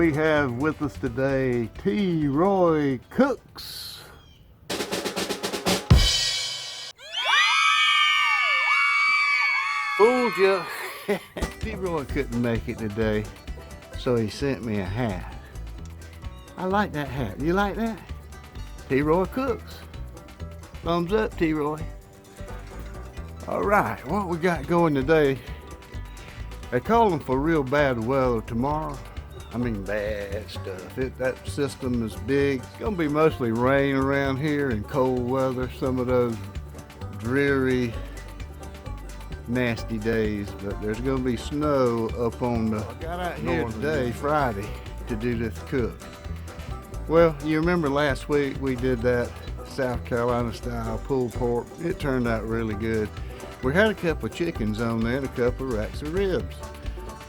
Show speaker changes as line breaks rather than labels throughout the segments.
we have with us today T. Roy Cooks. Fooled you. T. Roy couldn't make it today, so he sent me a hat. I like that hat. You like that? T. Roy Cooks. Thumbs up, T. Roy. All right, what we got going today? They're calling for real bad weather tomorrow. I mean bad stuff. That system is big. It's gonna be mostly rain around here and cold weather. Some of those dreary, nasty days, but there's gonna be snow up on the I got out here today, Friday, to do this cook. Well, you remember last week we did that South Carolina style pulled pork. It turned out really good. We had a couple of chickens on there and a couple of racks of ribs.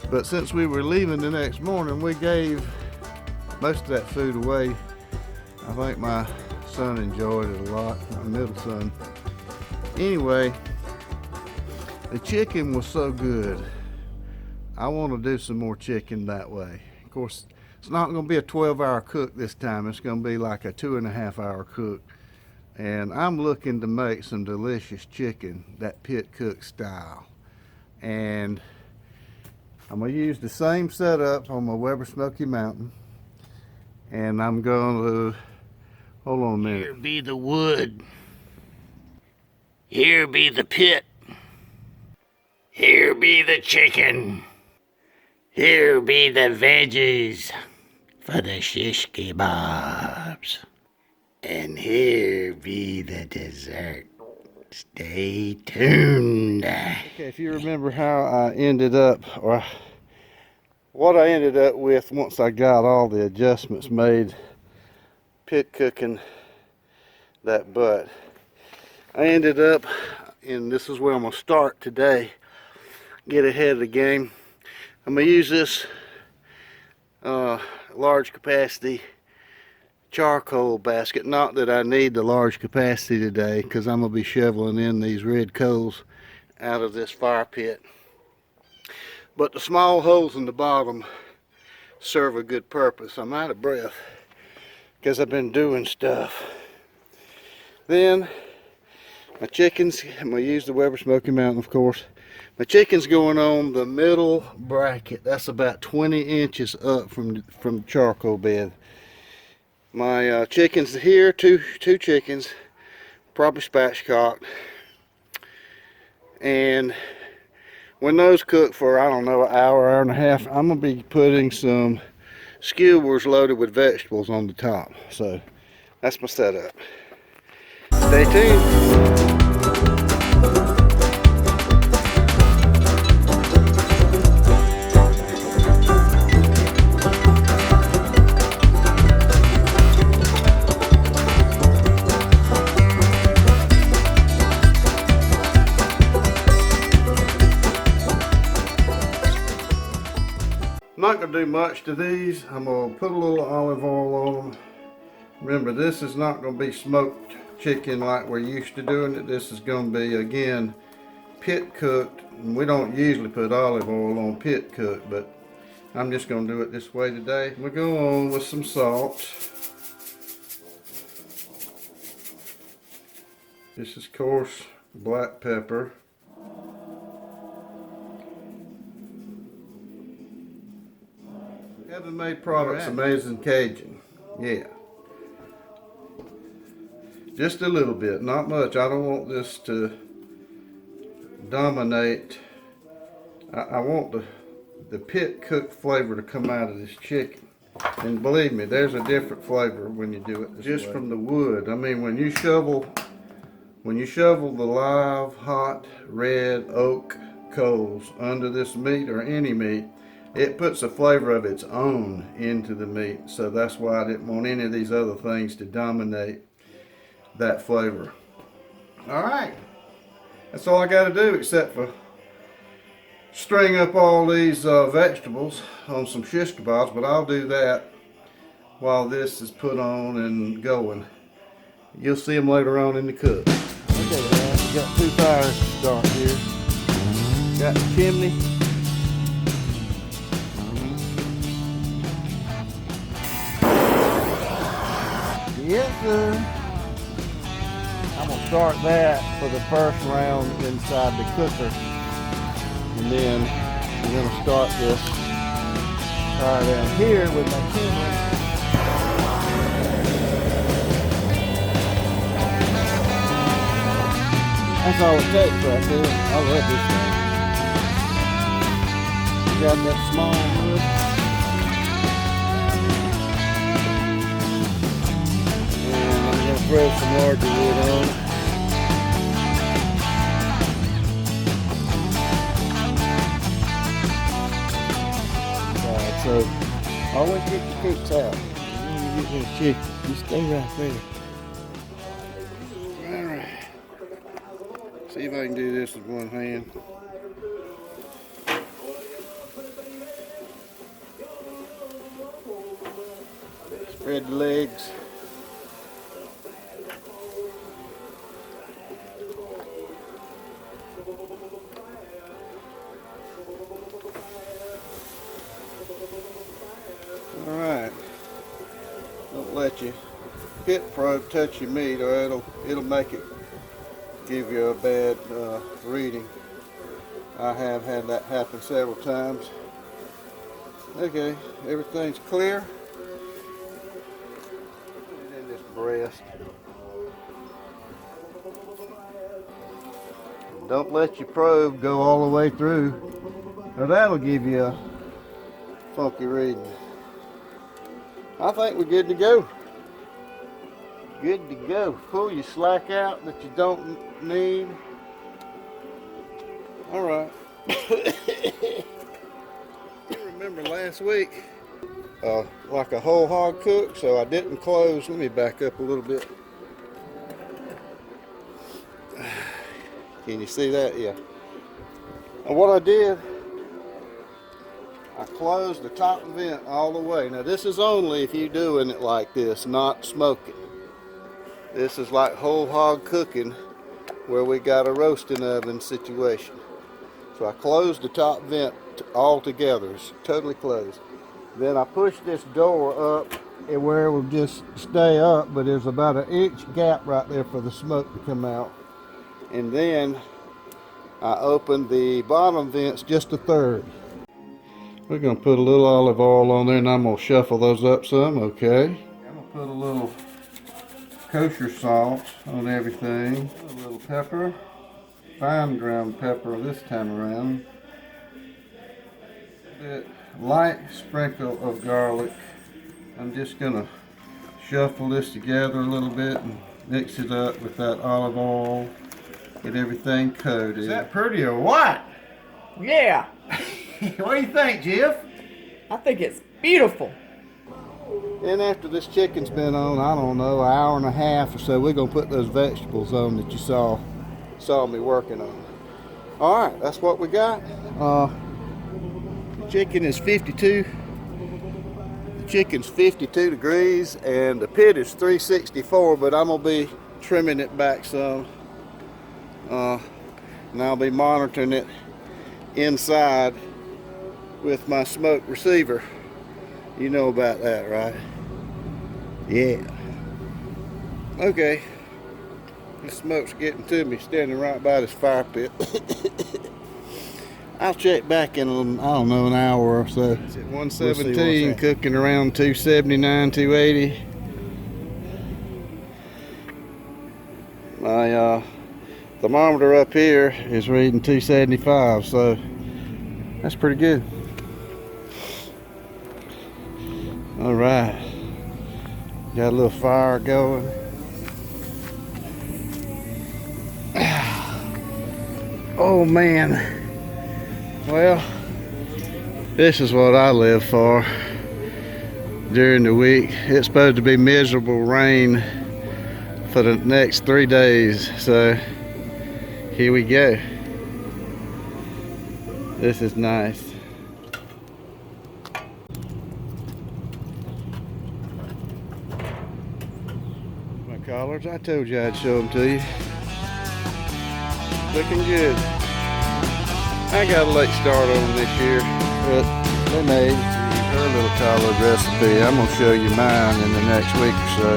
But since we were leaving the next morning, we gave most of that food away. I think my son enjoyed it a lot, my middle son. Anyway, the chicken was so good. I want to do some more chicken that way. Of course, it's not going to be a 12-hour cook this time. It's going to be like a 2.5-hour cook. And I'm looking to make some delicious chicken, that pit cook style. And I'm gonna use the same setup on my Weber Smokey Mountain. And I'm going to, hold on a minute.
Here be the wood. Here be the pit. Here be the chicken. Here be the veggies for the shish kebabs. And here be the dessert. Stay tuned.
Okay, if you remember how I ended up, or what I ended up with once I got all the adjustments made, pit cooking that butt, I ended up, and this is where I'm going to start today, get ahead of the game. I'm going to use this large capacity charcoal basket. Not that I need the large capacity today, because I'm going to be shoveling in these red coals out of this fire pit. But the small holes in the bottom serve a good purpose. I'm out of breath because I've been doing stuff. Then my chickens, I'm going to use the Weber Smokey Mountain, of course. My chicken's going on the middle bracket. That's about 20 inches up from the charcoal bed. My chickens here, two chickens, probably spatchcocked. And when those cook for, I don't know, an hour and a half, I'm going to be putting some skewers loaded with vegetables on the top. So that's my setup. Stay tuned. Not going to do much to these. I'm going to put a little olive oil on them. Remember, this is not going to be smoked chicken like we're used to doing it. This is going to be, again, pit cooked. We don't usually put olive oil on pit cooked, but I'm just going to do it this way today. We'll go on with some salt. This is coarse black pepper. Heaven Made Products, right. Amazing Cajun. Yeah. Just a little bit, not much. I don't want this to dominate. I want the pit cooked flavor to come out of this chicken. And believe me, there's a different flavor when you do it just way. From the wood. I mean, when you shovel the live, hot, red oak coals under this meat or any meat, it puts a flavor of its own into the meat. So that's why I didn't want any of these other things to dominate that flavor. All right, that's all I got to do except for string up all these vegetables on some shish kebabs, but I'll do that while this is put on and going. You'll see them later on in the cook. Okay, guys, we got two fires to start here. Got the chimney. start that for the first round inside the cooker. And then we're gonna start this fire down here with my kindling. That's all it takes right there. I love this thing. Got that small wood. And I'm gonna throw some larger wood on. Alright, so always get your cooks out. When you get this chicken, you stay right there. Alright. See if I can do this with one hand. Spread the legs. Alright. Don't let your pit probe touch your meat or it'll make it give you a bad reading. I have had that happen several times. Okay, everything's clear. Put it in this breast. Don't let your probe go all the way through, or that'll give you a funky reading. I think we're good to go. Good to go. Pull your slack out that you don't need. Alright. You remember last week, like a whole hog cook, so I didn't close. Let me back up a little bit. Can you see that? Yeah. And what I did, I closed the top vent all the way. Now this is only if you're doing it like this, not smoking. This is like whole hog cooking where we got a roasting oven situation. So I closed the top vent all together, it's totally closed. Then I pushed this door up and where it will just stay up, but there's about an inch gap right there for the smoke to come out. And then I opened the bottom vents just a third. We're gonna put a little olive oil on there and I'm gonna shuffle those up some, okay? I'm gonna put a little kosher salt on everything. A little pepper, fine ground pepper this time around. A light sprinkle of garlic. I'm just gonna shuffle this together a little bit and mix it up with that olive oil. Get everything coated. Is that pretty or what?
Yeah,
What do you think, Jeff?
I think it's beautiful.
Then after this chicken's been on, I don't know, an hour and a half or so, we're gonna put those vegetables on that you saw me working on. All right, that's what we got. The chicken is 52. The chicken's 52 degrees, and the pit is 364. But I'm gonna be trimming it back some, and I'll be monitoring it inside with my smoke receiver. You know about that, right? Yeah. Okay. The smoke's getting to me standing right by this fire pit. I'll check back in, I don't know, an hour or so. It's at 117, cooking around 279, 280. My thermometer up here is reading 275, so that's pretty good. All right, got a little fire going. Oh man, well, this is what I live for during the week. It's supposed to be miserable rain for the next 3 days, so here we go. This is nice. My collards, I told you I'd show them to you. Looking good. I got a late start on them this year, but they made her little collard recipe. I'm gonna show you mine in the next week or so.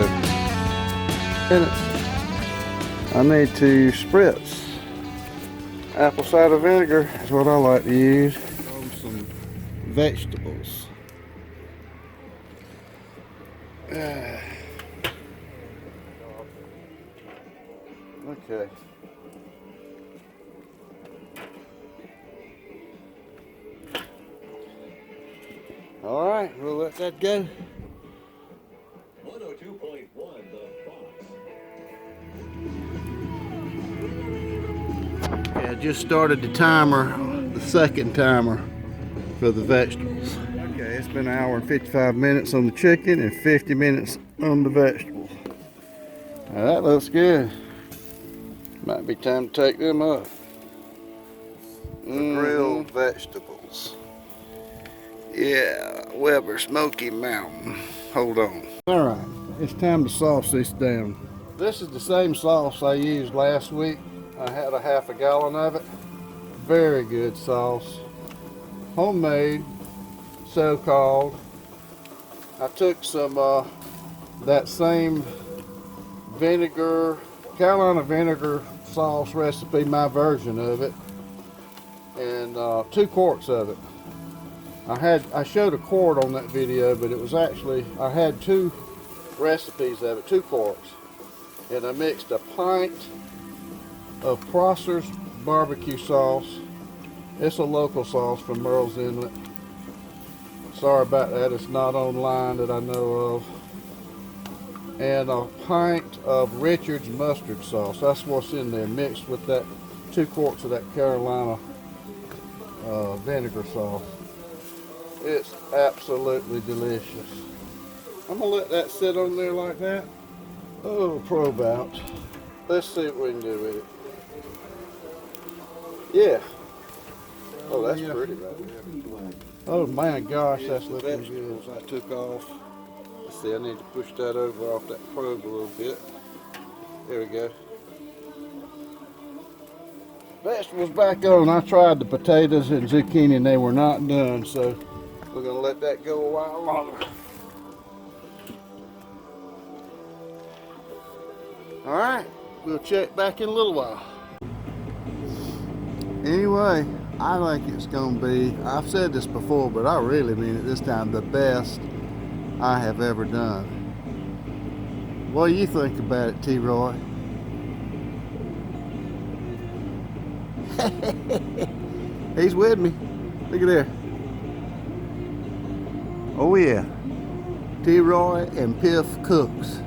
I need to spritz apple cider vinegar is what I like to use on some vegetables. Okay. All right, we'll let that go.
102.1 The Fox.
Okay, I just started the timer, the second timer for the vegetables. Okay, it's been an hour and 55 minutes on the chicken and 50 minutes on the vegetables. Now that looks good. Might be time to take them up. Grilled vegetables. Yeah, Weber Smokey Mountain. Hold on. All right, it's time to sauce this down. This is the same sauce I used last week. I had a half a gallon of it. Very good sauce. Homemade, so-called. I took some that same vinegar, Carolina vinegar sauce recipe, my version of it, and 2 quarts of it. I showed a quart on that video, but it was actually, I had 2 recipes of it, 2 quarts, and I mixed a pint of Prosser's barbecue sauce. It's a local sauce from Merle's Inlet. Sorry about that, it's not online that I know of. And a pint of Richard's mustard sauce. That's what's in there, mixed with that 2 quarts of that Carolina vinegar sauce. It's absolutely delicious. I'm gonna let that sit on there like that. Oh, probe out. Let's see what we can do with it. Yeah. Oh, that's pretty right there. Oh my gosh, that's looking good. I took off. Let's see, I need to push that over off that probe a little bit. There we go. Vegetables back on. I tried the potatoes and zucchini and they were not done, so we're gonna let that go a while longer. All right, we'll check back in a little while. Anyway, I think it's gonna be, I've said this before, but I really mean it this time, the best I have ever done. What do you think about it, T-Roy? He's with me. Look at there. Oh yeah. T-Roy and Piff cooks.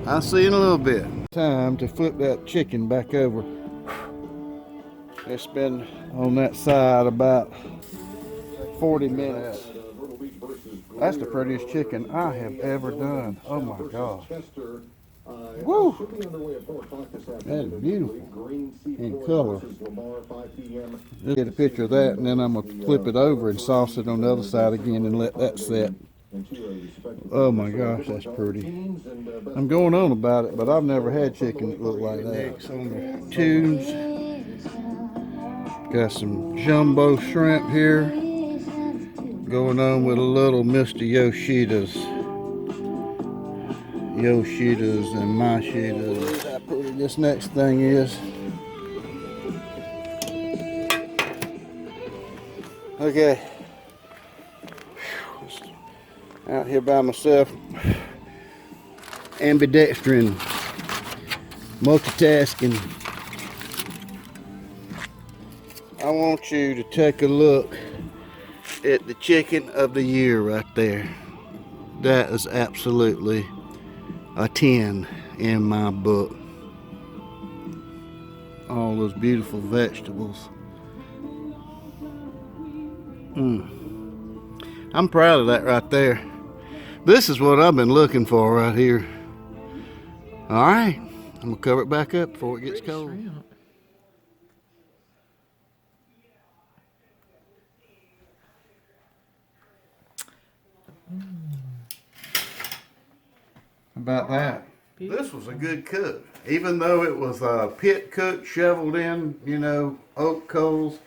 I'll see you in a little bit. Time to flip that chicken back over. It's been on that side about 40 minutes. That's the prettiest chicken I have ever done. Oh my God. Woo! That is beautiful in color. Just get a picture of that, and then I'm going to flip it over and sauce it on the other side again and let that set. Oh my gosh, that's pretty. I'm going on about it, but I've never had chicken that looked like that. Next on the tunes. Got some jumbo shrimp here. Going on with a little Mr. Yoshida's. Yoshidas and Mashidas. How pretty this next thing is. Okay. Out here by myself. Ambidextrine. Multitasking. I want you to take a look at the chicken of the year right there. That is absolutely a 10 in my book. All those beautiful vegetables. I'm proud of that right there. This is what I've been looking for right here. All right, I'm gonna cover it back up before it gets cold. About that. This was a good cook. Even though it was a pit cook, shoveled in, you know, oak coals,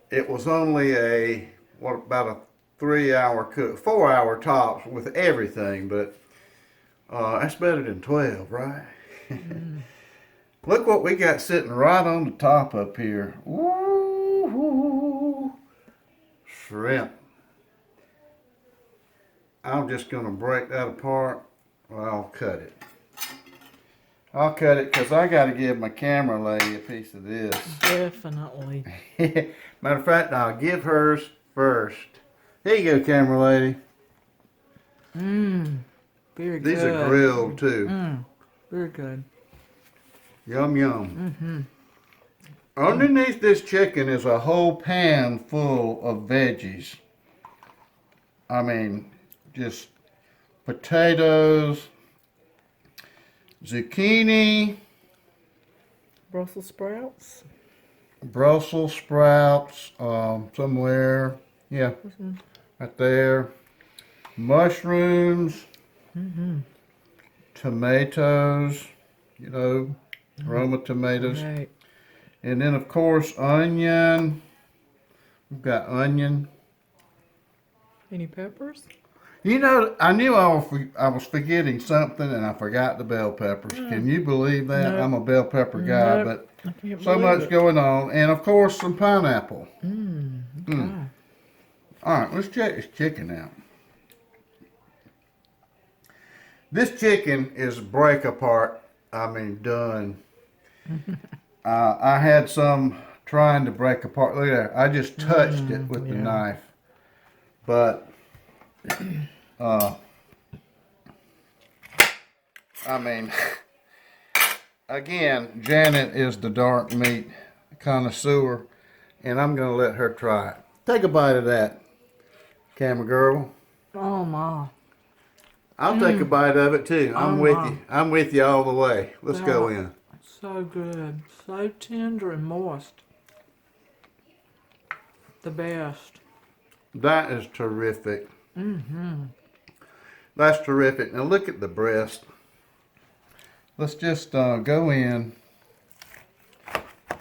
it was only about a 3-hour cook, 4-hour tops with everything, but that's better than 12, right? Look what we got sitting right on the top up here. Ooh, shrimp. I'm just gonna break that apart. Well, I'll cut it. I'll cut it because I gotta give my camera lady a piece of this.
Definitely.
Matter of fact, I'll give hers first. Here you go, camera lady.
Mmm. Very good.
These are grilled too.
Mmm. Very good.
Yum yum. Underneath this chicken is a whole pan full of veggies. I mean, just potatoes, zucchini,
Brussels sprouts.
somewhere. Yeah, right there. Mushrooms, tomatoes, you know, Roma tomatoes.
Right.
And then, of course, onion. We've got onion.
Any peppers?
You know, I knew I was forgetting something, and I forgot the bell peppers. Can you believe that?
Nope.
I'm a bell pepper guy,
Nope. I
but
can't
so
believe
much
it.
going on. And, of course, some pineapple.
Okay.
All right, let's check this chicken out. This chicken is break apart. I mean, done. I had some trying to break apart. Look at that. I just touched it with the knife. But, I mean, again, Janet is the dark meat connoisseur, and I'm going to let her try it. Take a bite of that, camera girl.
Oh my.
I'll take a bite of it too. I'm with
wow.
you. I'm with you all the way. Let's go
Wow.
in.
So good. So tender and moist. The best.
That is terrific. That's terrific. Now look at the breast. Let's just go in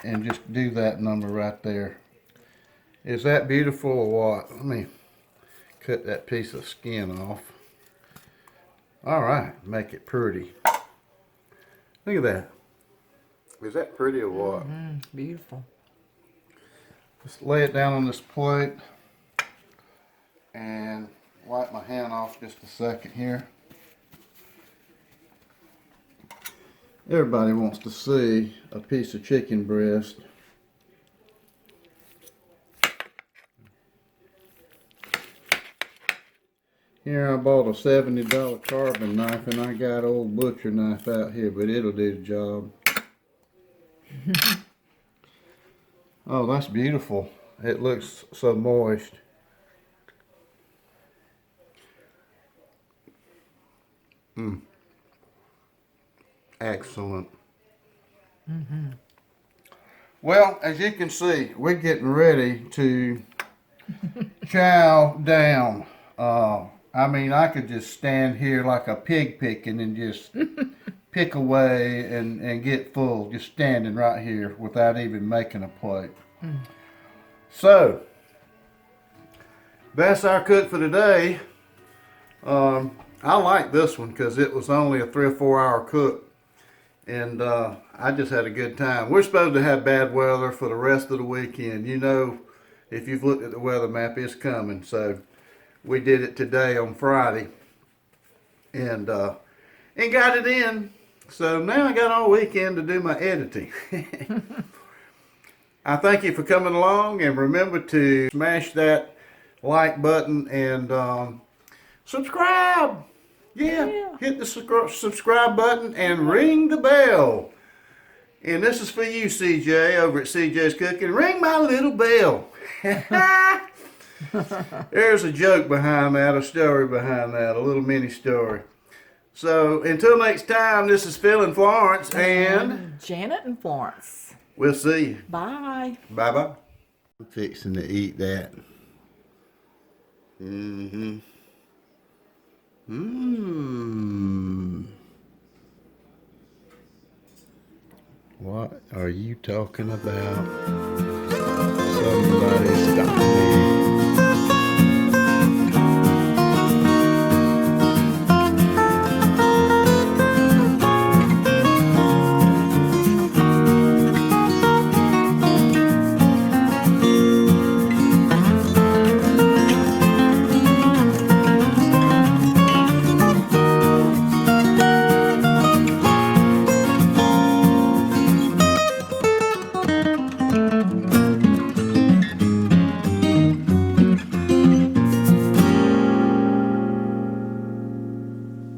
and just do that number right there. Is that beautiful or what? Let me cut that piece of skin off. All right, make it pretty. Look at that. Is that pretty or what?
Beautiful.
Just lay it down on this plate and wipe my hand off just a second here. Everybody wants to see a piece of chicken breast. Here I bought a $70 carbon knife, and I got old butcher knife out here, but it'll do the job. Oh, that's beautiful. It looks so moist. Excellent. Well, as you can see, we're getting ready to chow down. I mean, I could just stand here like a pig picking and just pick away and get full, just standing right here without even making a plate. So, that's our cook for today. I like this one because it was only a 3 or 4 hour cook. And I just had a good time. We're supposed to have bad weather for the rest of the weekend. You know, if you've looked at the weather map, it's coming. So we did it today on Friday, and got it in. So now I got all weekend to do my editing. I thank you for coming along, and remember to smash that like button and subscribe. Yeah, hit the subscribe button and ring the bell. And this is for you, CJ, over at CJ's Cooking. Ring my little bell. There's a joke behind that, a story behind that, a little mini story. So until next time, this is Phil and Florence, and
Janet and Florence.
we'll see you.
Bye.
Bye-bye. I'm fixing to eat that. What are you talking about? Somebody stop me.